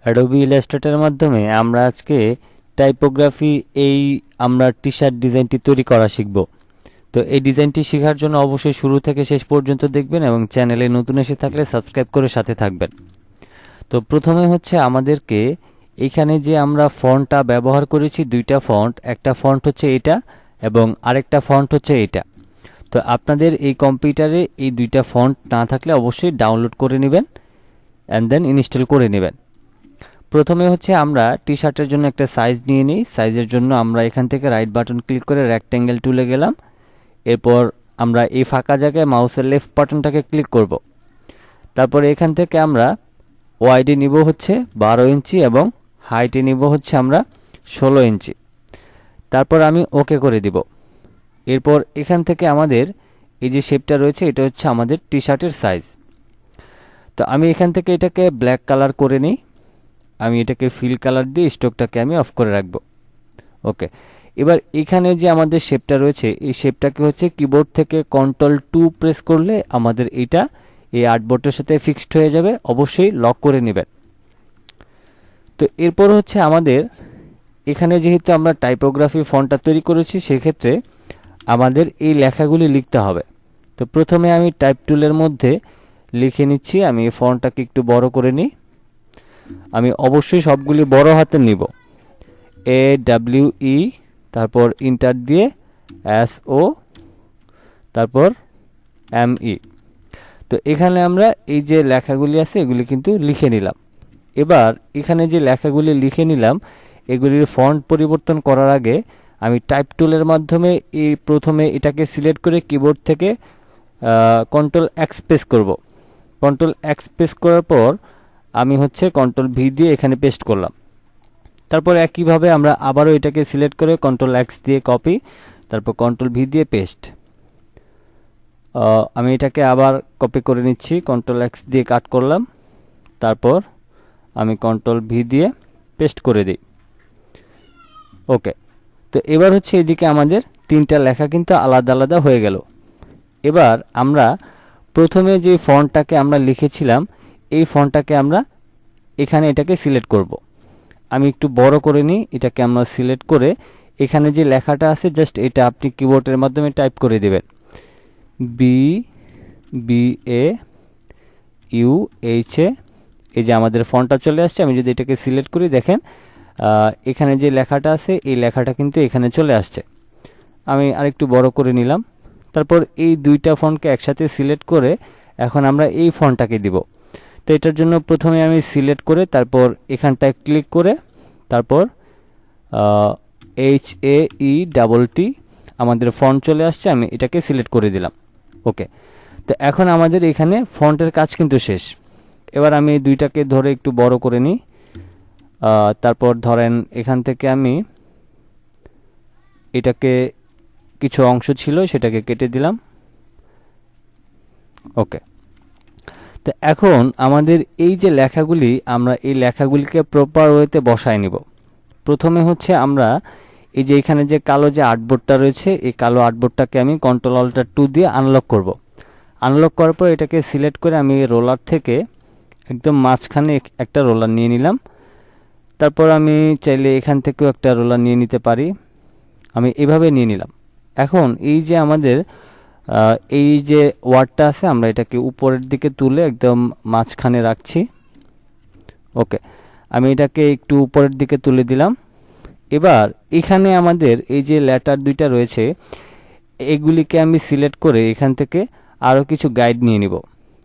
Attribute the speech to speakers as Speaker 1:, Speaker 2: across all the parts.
Speaker 1: adobe illustrator মাধ্যমে আমরা আজকে টাইপোগ্রাফি আমরা টি-শার্ট ডিজাইনটি তৈরি করা শিখব। তো এই ডিজাইনটি শেখার জন্য অবশ্যই শুরু থেকে শেষ পর্যন্ত দেখবেন এবং চ্যানেলে নতুন এসে থাকলে সাবস্ক্রাইব করে সাথে থাকবেন। তো প্রথমে হচ্ছে আমাদেরকে এইখানে যে আমরা ফন্টটা ব্যবহার করেছি, দুইটা ফন্ট, একটা ফন্ট হচ্ছে এটা এবং আরেকটা ফন্ট হচ্ছে এটা। তো আপনাদের এই কম্পিউটারে এই দুইটা ফন্ট না থাকলে অবশ্যই ডাউনলোড করে নেবেন অ্যান্ড দেন ইনস্টল করে নেবেন। প্রথমে হচ্ছে আমরা টি-শার্টের জন্য একটা সাইজ নিয়ে নিই। সাইজের জন্য আমরা এখান থেকে রাইট বাটন ক্লিক করে রেক্ট্যাঙ্গেল টুলে গেলাম। এরপর আমরা এই ফাঁকা জায়গায় মাউসের লেফট বাটনটাকে ক্লিক করব। তারপরে এখান থেকে আমরা ওয়াইডে নিব হচ্ছে 12 ইঞ্চি এবং হাইটে নিব হচ্ছে আমরা 16 ইঞ্চি। তারপর আমি ওকে করে দিব। এরপর এখান থেকে আমাদের এই যে শেপটা রয়েছে এটা হচ্ছে আমাদের টি-শার্টের সাইজ। তো আমি এখান থেকে এটাকে ব্ল্যাক কালার করে নিই। আমি এটাকে ফিল কালার দিয়ে স্ট্রোকটাকে আমি অফ করে রাখবো। ওকে, এবার এখানে যে আমাদের শেপটা রয়েছে এই শেপটাকে হচ্ছে কিবোর্ড থেকে Ctrl+2 প্রেস করলে আমাদের এটা এই আর্টবোর্ডের সাথে ফিক্সড হয়ে যাবে। অবশ্যই লক করে নেবেন। তো এরপর হচ্ছে আমাদের এখানে যেহেতু আমরা টাইপোগ্রাফি ফন্টটা তৈরি করেছি সেক্ষেত্রে আমাদের এই লেখাগুলি লিখতে হবে। তো প্রথমে আমি টাইপ টুলের মধ্যে লিখে নিচ্ছি। আমি এই ফন্টটাকে একটু বড় করে নিই। আমি অবশ্যই সবগুলি বড় হাতে নিব। AWE, তারপর ইন্টার দিয়ে SO, তারপর ME। তো এখানে আমরা এই যে লেখাগুলি আছে এগুলি কিন্তু লিখে নিলাম। এবার এখানে যে লেখাগুলি লিখে নিলাম এগুলির ফন্ট পরিবর্তন করার আগে আমি টাইপ টুলের মাধ্যমে এই প্রথমে এটাকে সিলেক্ট করে কিবোর্ড থেকে Ctrl+X প্রেস করব। Ctrl+X প্রেস করার পর আমি হচ্ছে Ctrl+V দিয়ে এখানে পেস্ট করলাম। তারপর একইভাবে আমরা আবারও এটাকে সিলেক্ট করে Ctrl+X দিয়ে কপি, তারপর Ctrl+V দিয়ে পেস্ট। আমি এটাকে আবার কপি করে নিচ্ছি, Ctrl+X দিয়ে কাট করলাম, তারপর আমি Ctrl+V দিয়ে পেস্ট করে দিই। ওকে, তো এবার হচ্ছে এদিকে আমাদের তিনটা লেখা কিন্তু আলাদা আলাদা হয়ে গেল। এবার আমরা প্রথমে যে ফন্টটাকে আমরা লিখেছিলাম এই ফন্টটাকে আমরা এখানে এটাকে সিলেক্ট করব। আমি একটু বড় করে নিই। এটাকে আমরা সিলেক্ট করে এখানে যে লেখাটা আছে জাস্ট এটা আপনি কিবোর্ডের মাধ্যমে টাইপ করে দেবেন। BBAUH, এই যে আমাদের ফন্টটা চলে আসছে। আমি যদি এটাকে সিলেক্ট করি দেখেন এখানে যে লেখাটা আছে এই লেখাটা কিন্তু এখানে চলে আসছে। আমি আরেকটু বড় করে নিলাম। তারপর এই দুইটা ফন্টকে একসাথে সিলেক্ট করে এখন আমরা এই ফন্টটাকে দিব। তো এটার জন্য প্রথমে আমি সিলেক্ট করে তারপর এখানটায় ক্লিক করে তারপর HAETT আমাদের ফন্ট চলে আসছে। আমি এটাকে সিলেক্ট করে দিলাম। ওকে, তো এখন আমাদের এখানে ফন্টের কাজ কিন্তু শেষ। এবার আমি দুইটাকে ধরে একটু বড় করে নিই। তারপর ধরেন এখান থেকে আমি এটাকে কিছু অংশ ছিল সেটাকে কেটে দিলাম। ওকে, তো এখন আমাদের এই যে লেখাগুলি আমরা এই লেখাগুলিকে প্রপার ওয়েতে বসায় নিব। প্রথমে হচ্ছে আমরা এই যে এখানে যে কালো যে আর্টবোর্ডটা রয়েছে এই কালো আর্টবোর্ডটাকে আমি Ctrl+Alt+2 দিয়ে আনলক করব। আনলক করার পর এটাকে সিলেক্ট করে আমি রোলার থেকে একদম মাঝখানে একটা রোলার নিয়ে নিলাম। তারপর আমি চাইলে এখান থেকেও একটা রোলার নিয়ে নিতে পারি। আমি এভাবে নিয়ে নিলাম। এখন এই যে আমাদের এই যে ওয়ার্ডটা আছে আমরা এটাকে উপরের দিকে তুলে একদম মাঝখানে রাখছি। ওকে, আমি এটাকে একটু উপরের দিকে তুলে দিলাম। এবার এখানে আমাদের এই যে লেটার দুইটা রয়েছে এগুলিকে আমি সিলেক্ট করে এখান থেকে আরও কিছু গাইড নিয়ে নিব।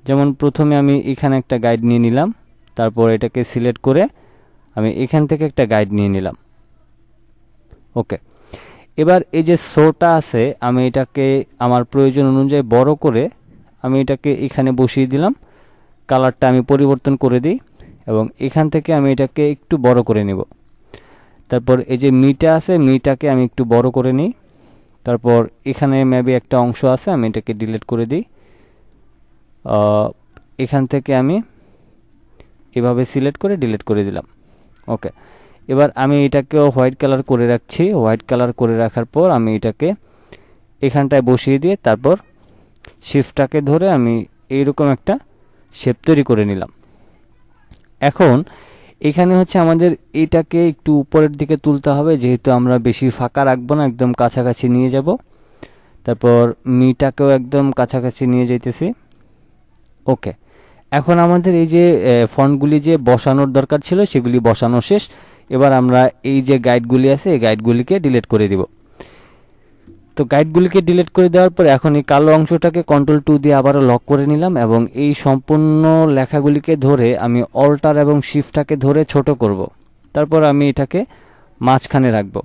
Speaker 1: যেমন প্রথমে আমি এখানে একটা গাইড নিয়ে নিলাম, তারপর এটাকে সিলেক্ট করে আমি এখান থেকে একটা গাইড নিয়ে নিলাম। ওকে, এবার এই যে শোটা আছে আমি এটাকে আমার প্রয়োজন অনুযায়ী বড় করে আমি এটাকে এখানে বসিয়ে দিলাম। কালারটা আমি পরিবর্তন করে দিই এবং এখান থেকে আমি এটাকে একটু বড় করে নিব। তারপর এই যে মিটা আছে মিটাকে আমি একটু বড় করে নিই। তারপর এখানে মেবি একটা অংশ আছে আমি এটাকে ডিলিট করে দিই। এখান থেকে আমি এভাবে সিলেক্ট করে ডিলিট করে দিলাম। ওকে, এবার আমি এটাকেও হোয়াইট কালার করে রাখছি। হোয়াইট কালার করে রাখার পর আমি এটাকে এখানটায় বসিয়ে দিয়ে তারপর শিফটটাকে ধরে আমি এইরকম একটা শেপ তৈরি করে নিলাম। এখন এখানে হচ্ছে আমাদের এটাকে একটু উপরের দিকে তুলতে হবে, যেহেতু আমরা বেশি ফাঁকা রাখবো না, একদম কাছাকাছি নিয়ে যাব। তারপর মিটাকেও একদম কাছাকাছি নিয়ে যাইতেছি। ওকে, এখন আমাদের এই যে ফন্টগুলি যে বসানোর দরকার ছিল সেগুলি বসানো শেষ। এবার আমরা এই যে গাইডগুলি আছে এই গাইডগুলিকে ডিলিট করে দিব। তো গাইডগুলিকে ডিলিট করে দেওয়ার পর এখন এই কালো অংশটাকে Ctrl+2 দিয়ে আবারও লক করে নিলাম এবং এই সম্পূর্ণ লেখাগুলিকে ধরে আমি অল্টার এবং শিফটটাকে ধরে ছোট করব। তারপর আমি এটাকে মাঝখানে রাখব।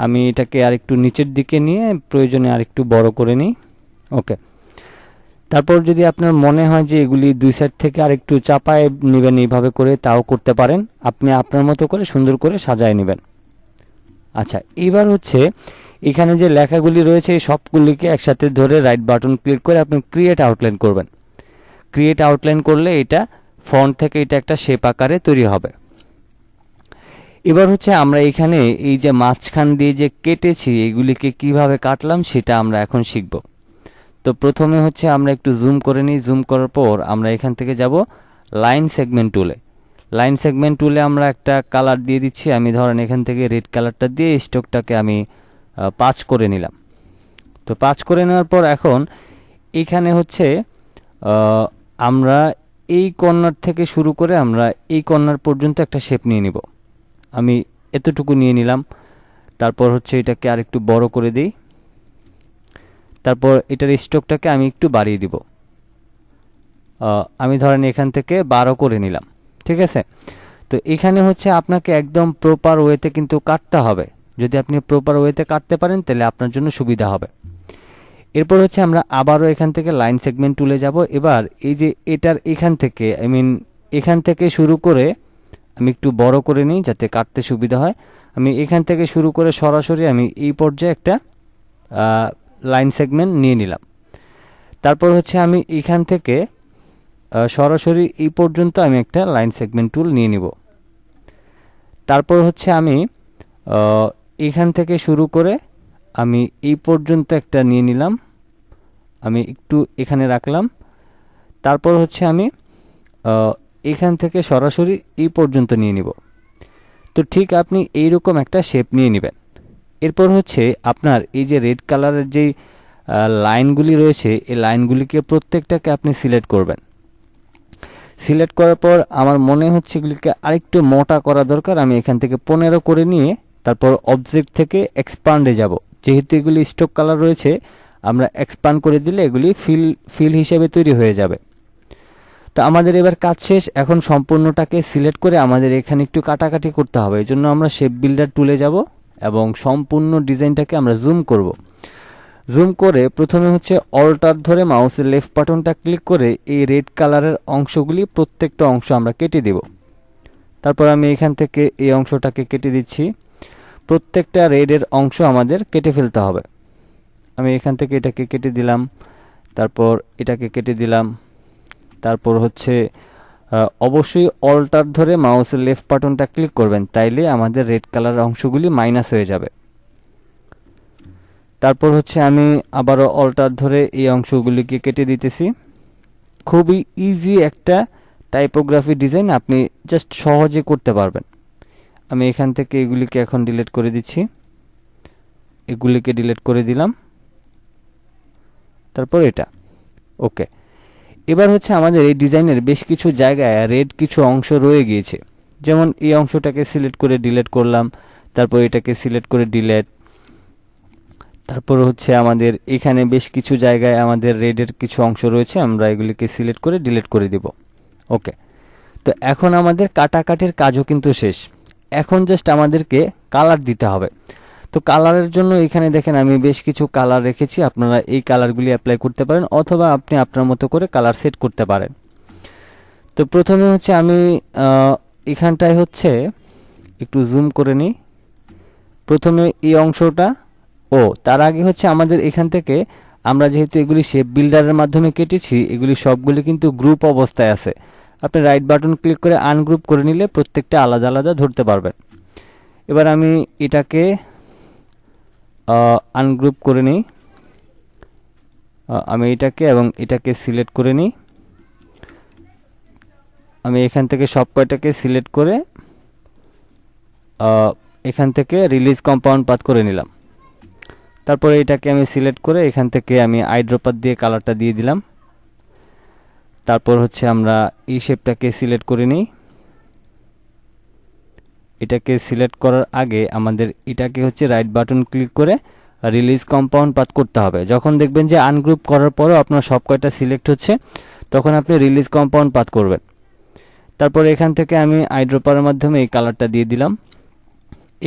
Speaker 1: আমি এটাকে আরেকটু নিচের দিকে নিয়ে প্রয়োজনে আরেকটু বড় করে নিই। ওকে, তারপর যদি আপনার মনে হয় যে এগুলি দুই সাইড থেকে আরেকটু চাপায় নেবেন এইভাবে করে, তাও করতে পারেন। আপনি আপনার মতো করে সুন্দর করে সাজায় নেবেন। আচ্ছা, এবার হচ্ছে এখানে যে লেখাগুলি রয়েছে এই সবগুলিকে একসাথে ধরে রাইট বাটন ক্লিক করে আপনি ক্রিয়েট আউটলাইন করবেন। ক্রিয়েট আউটলাইন করলে এটা ফন্ট থেকে এটা একটা শেপ আকারে তৈরি হবে। এবার হচ্ছে আমরা এখানে এই যে মাঝখান দিয়ে যে কেটেছি এগুলিকে কিভাবে কাটলাম সেটা আমরা এখন শিখব। তো প্রথমে হচ্ছে আমরা একটু জুম করে নিই। জুম করার পর আমরা এখান থেকে যাব লাইন সেগমেন্ট টুলে। লাইন সেগমেন্ট টুলে আমরা একটা কালার দিয়ে দিচ্ছি। আমি ধরেন এখান থেকে রেড কালারটা দিয়ে স্ট্রোকটাকে আমি 5 করে নিলাম। তো 5 করে নেওয়ার পর এখন এখানে হচ্ছে আমরা এই কর্নার থেকে শুরু করে আমরা এই কর্নার পর্যন্ত একটা শেপ নিয়ে নিব। আমি এতটুকু নিয়ে নিলাম। তারপর হচ্ছে এটাকে আরেকটু বড় করে দিই। তারপর এটার স্ট্রোকটাকে আমি একটু বাড়িয়ে দিব। আমি ধরেন এখান থেকে 12 করে নিলাম। ঠিক আছে, তো এখানে হচ্ছে আপনাকে একদম প্রপার ওয়েতে কিন্তু কাটতে হবে। যদি আপনি প্রপার ওয়েতে কাটতে পারেন তাহলে আপনার জন্য সুবিধা হবে। এরপর হচ্ছে আমরা আবারও এখান থেকে লাইন সেগমেন্ট টুলে যাব। এবার এই যে এটার এখান থেকে এখান থেকে শুরু করে আমি একটু বড় করে নিই যাতে কাটতে সুবিধা হয়। আমি এখান থেকে শুরু করে সরাসরি আমি এই পর্যায়ে একটা লাইন সেগমেন্ট নিয়ে নিলাম। তারপর হচ্ছে আমি এখান থেকে সরাসরি এই পর্যন্ত আমি একটা লাইন সেগমেন্ট টুল নিয়ে নিব। তারপর হচ্ছে আমি এখান থেকে শুরু করে আমি এই পর্যন্ত একটা নিয়ে নিলাম। আমি একটু এখানে রাখলাম। তারপর হচ্ছে আমি এখান থেকে সরাসরি এই পর্যন্ত নিয়ে নিব। তো ঠিক আপনি এইরকম একটা শেপ নিয়ে নেবেন। এরপর হচ্ছে আপনার এই যে রেড কালারের যেই লাইনগুলি রয়েছে এই লাইনগুলিকে প্রত্যেকটাকে আপনি সিলেক্ট করবেন। সিলেক্ট করার পর আমার মনে হচ্ছে এগুলিকে আরেকটু মোটা করা দরকার। আমি এখান থেকে 15 করে নিয়ে তারপর অবজেক্ট থেকে এক্সপান্ডে যাব। যেহেতু এগুলি স্টক কালার রয়েছে আমরা এক্সপান্ড করে দিলে এগুলি ফিল হিসেবে তৈরি হয়ে যাবে। তো আমাদের এবার কাজ শেষ। এখন সম্পূর্ণটাকে সিলেক্ট করে আমাদের এখানে একটু কাটাকাটি করতে হবে। এই জন্য আমরা শেপ বিল্ডার টুলে যাব এবং সম্পূর্ণ ডিজাইনটাকে আমরা জুম করব। জুম করে প্রথমে হচ্ছে অল্টার ধরে মাউসের লেফট বাটনটা ক্লিক করে এই রেড কালারের অংশগুলি প্রত্যেকটা অংশ আমরা কেটে দেব। তারপর আমি এখান থেকে এই অংশটাকে কেটে দিচ্ছি। প্রত্যেকটা রেডের অংশ আমাদের কেটে ফেলতে হবে। আমি এখান থেকে এটাকে কেটে দিলাম, তারপর এটাকে কেটে দিলাম। তারপর হচ্ছে অবশ্যই অল্টার ধরে মাউসের লেফট বাটনটা ক্লিক করবেন, তাইলে আমাদের রেড কালারের অংশগুলি মাইনাস হয়ে যাবে। তারপর হচ্ছে আমি আবারও অল্টার ধরে এই অংশগুলিকে কেটে দিতেছি। খুবই ইজি একটা টাইপোগ্রাফি ডিজাইন, আপনি জাস্ট সহজে করতে পারবেন। আমি এখান থেকে এগুলিকে এখন ডিলিট করে দিচ্ছি। এগুলিকে ডিলিট করে দিলাম। তারপর এটা ওকে। এবার হচ্ছে আমাদের এই ডিজাইনের বেশ কিছু জায়গায় রেড কিছু অংশ রয়ে গিয়েছে। যেমন এই অংশটাকে সিলেক্ট করে ডিলিট করলাম, তারপর এটাকে সিলেক্ট করে ডিলিট। তারপর হচ্ছে আমাদের এখানে বেশ কিছু জায়গায় আমাদের রেডের কিছু অংশ রয়েছে, আমরা এগুলিকে সিলেক্ট করে ডিলিট করে দিব। ওকে, তো এখন আমাদের কাটাকাটির কাজও কিন্তু শেষ। এখন জাস্ট আমাদেরকে কালার দিতে হবে। তো কালারের জন্য এখানে দেখেন আমি বেশ কিছু কালার রেখেছি। আপনারা এই কালারগুলি অ্যাপ্লাই করতে পারেন অথবা আপনি আপনার মতো করে কালার সেট করতে পারেন। তো প্রথমে হচ্ছে আমি এখানটায় হচ্ছে একটু জুম করে নিই। প্রথমে এই অংশটা তার আগে হচ্ছে আমাদের এখান থেকে আমরা যেহেতু এগুলি শেপ বিল্ডারের মাধ্যমে কেটেছি, এগুলি সবগুলি কিন্তু গ্রুপ অবস্থায় আছে। আপনি রাইট বাটন ক্লিক করে আনগ্রুপ করে নিলে প্রত্যেকটা আলাদা আলাদা ধরতে পারবেন। এবার আমি এটাকে আনগ্রুপ করে নিই। আমি এটাকে এবং এটাকে সিলেক্ট করে নিই। আমি এখান থেকে সব কয়টাকে সিলেক্ট করে এখান থেকে রিলিজ কম্পাউন্ড পাথ করে নিলাম। তারপরে এটাকে আমি সিলেক্ট করে এখান থেকে আমি আইড্রপার দিয়ে কালারটা দিয়ে দিলাম। তারপর হচ্ছে আমরা এই শেপটাকে সিলেক্ট করে নিই। এটাকে সিলেক্ট করার আগে আমাদের এটাকে হচ্ছে রাইট বাটন ক্লিক করে রিলিজ কম্পাউন্ড পাথ করতে হবে। যখন দেখবেন যে আনগ্রুপ করার পরও আপনার সব কয়টা সিলেক্ট হচ্ছে, তখন আপনি রিলিজ কম্পাউন্ড পাথ করবেন। তারপর এখান থেকে আমি আইড্রপারের মাধ্যমে এই কালারটা দিয়ে দিলাম।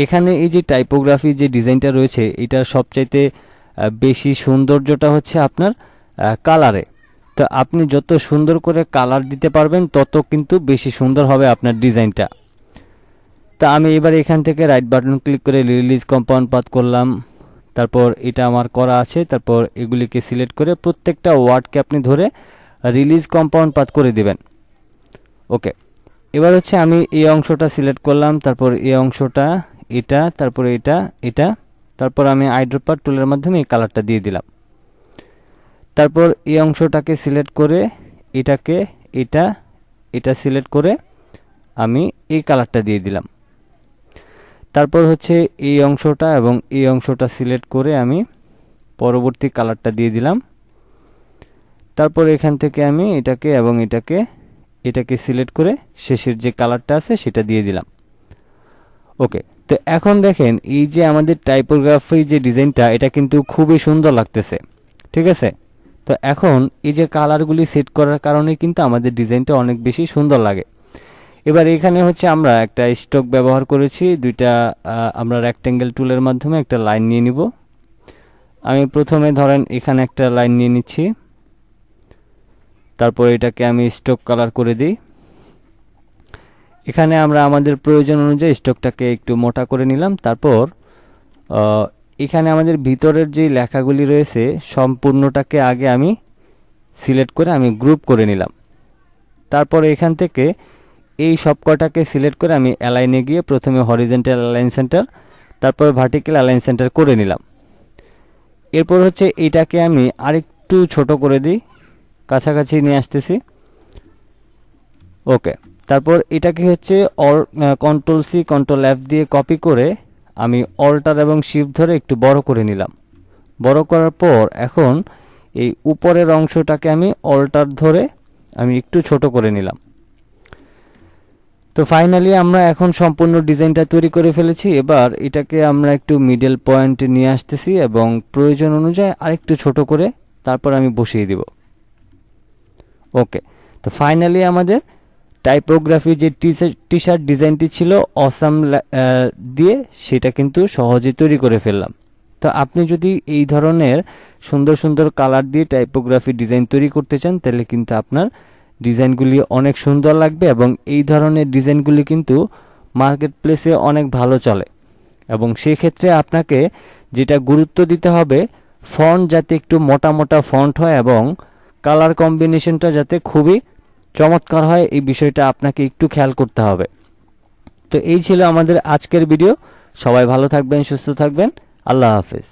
Speaker 1: এখানে এই যে টাইপোগ্রাফি যে ডিজাইনটা রয়েছে, এটার সবচাইতে বেশি সৌন্দর্যটা হচ্ছে আপনার কালারে। তো আপনি যত সুন্দর করে কালার দিতে পারবেন তত কিন্তু বেশি সুন্দর হবে আপনার ডিজাইনটা। তা আমি এবার এখান থেকে রাইট বাটন ক্লিক করে রিলিজ কম্পাউন্ড পাথ করলাম। তারপর এটা আমার করা আছে। তারপর এগুলিকে সিলেক্ট করে প্রত্যেকটা ওয়ার্ডকে আপনি ধরে রিলিজ কম্পাউন্ড পাথ করে দিবেন। ওকে, এবার হচ্ছে আমি এই অংশটা সিলেক্ট করলাম, তারপর এই অংশটা, এটা, তারপরে এটা, এটা, তারপর আমি আইড্রপার টুলের মাধ্যমে এই কালারটা দিয়ে দিলাম। তারপর এই অংশটাকে সিলেক্ট করে এটাকে, এটা, এটা সিলেক্ট করে আমি এই কালারটা দিয়ে দিলাম। তারপর হচ্ছে এই অংশটা এবং এই অংশটা সিলেক্ট করে আমি পরবর্তী কালারটা দিয়ে দিলাম। তারপর এখান থেকে আমি এটাকে এবং এটাকে সিলেক্ট করে শেষের যে কালারটা আছে সেটা দিয়ে দিলাম। ওকে, তো এখন দেখেন এই যে আমাদের টাইপোগ্রাফি যে ডিজাইনটা, এটা কিন্তু খুবই সুন্দর লাগতেছে। ঠিক আছে, তো এখন এই যে কালারগুলি সেট করার কারণে কিন্তু আমাদের ডিজাইনটা অনেক বেশি সুন্দর লাগে। এবার এখানে হচ্ছে আমরা একটা স্ট্রোক ব্যবহার করেছি, দুইটা আমরা রেক্ট্যাঙ্গেল টুলের মাধ্যমে একটা লাইন নিয়ে নিব। আমি প্রথমে ধরেন এখানে একটা লাইন নিয়ে নিচ্ছি, তারপর এটাকে আমি স্ট্রোক কালার করে দিই। এখানে আমরা আমাদের প্রয়োজন অনুযায়ী স্ট্রোকটাকে একটু মোটা করে নিলাম। তারপর এখানে আমাদের ভিতরের যে লেখাগুলি রয়েছে সম্পূর্ণটাকে আগে আমি সিলেক্ট করে আমি গ্রুপ করে নিলাম। তারপর এখান থেকে এই সবকটাকে সিলেক্ট করে আমি অ্যালাইনে গিয়ে প্রথমে হরিজন্টাল অ্যালাইন সেন্টার, তারপর ভার্টিক্যাল অ্যালাইন সেন্টার করে নিলাম। এরপর হচ্ছে এইটাকে আমি আরেকটু ছোট করে দিই, কাছাকাছি নিয়ে আসতেছি। ওকে, তারপর এটাকে হচ্ছে কন্ট্রোল সি কন্ট্রোল এফ দিয়ে কপি করে আমি অল্টার এবং শিফট ধরে একটু বড় করে নিলাম। বড় করার পর এখন এই উপরের অংশটাকে আমি অল্টার ধরে আমি একটু ছোট করে নিলাম। তো ফাইনালি আমরা এখন সম্পূর্ণ ডিজাইনটা তৈরি করে ফেলেছি। এবার এটাকে আমরা একটু মিডল পয়েন্টে নিয়ে আসতেছি এবং প্রয়োজন অনুযায়ী আরেকটু ছোট করে তারপর আমি বসিয়ে দিব। ওকে, তো ফাইনালি আমাদের টাইপোগ্রাফি যে টি শার্ট ডিজাইনটি ছিল অসাম দিয়ে, সেটা কিন্তু সহজে তৈরি করে ফেললাম। তো আপনি যদি এই ধরনের সুন্দর সুন্দর কালার দিয়ে টাইপোগ্রাফি ডিজাইন তৈরি করতে চান, তাহলে কিন্তু আপনার ডিজাইনগুলি অনেক সুন্দর লাগবে এবং এই ধরনের ডিজাইনগুলি কিন্তু মার্কেট প্লেসে অনেক ভালো চলে। এবং সেই ক্ষেত্রে আপনাকে যেটা গুরুত্ব দিতে হবে, ফন্ট যাতে একটু মোটা মোটা ফন্ট হয় এবং কালার কম্বিনেশনটা যাতে খুবই চমৎকার হয়, এই বিষয়টা আপনাকে একটু খেয়াল করতে হবে। তো এই ছিল আমাদের আজকের ভিডিও। সবাই ভালো থাকবেন, সুস্থ থাকবেন। আল্লাহ হাফেজ।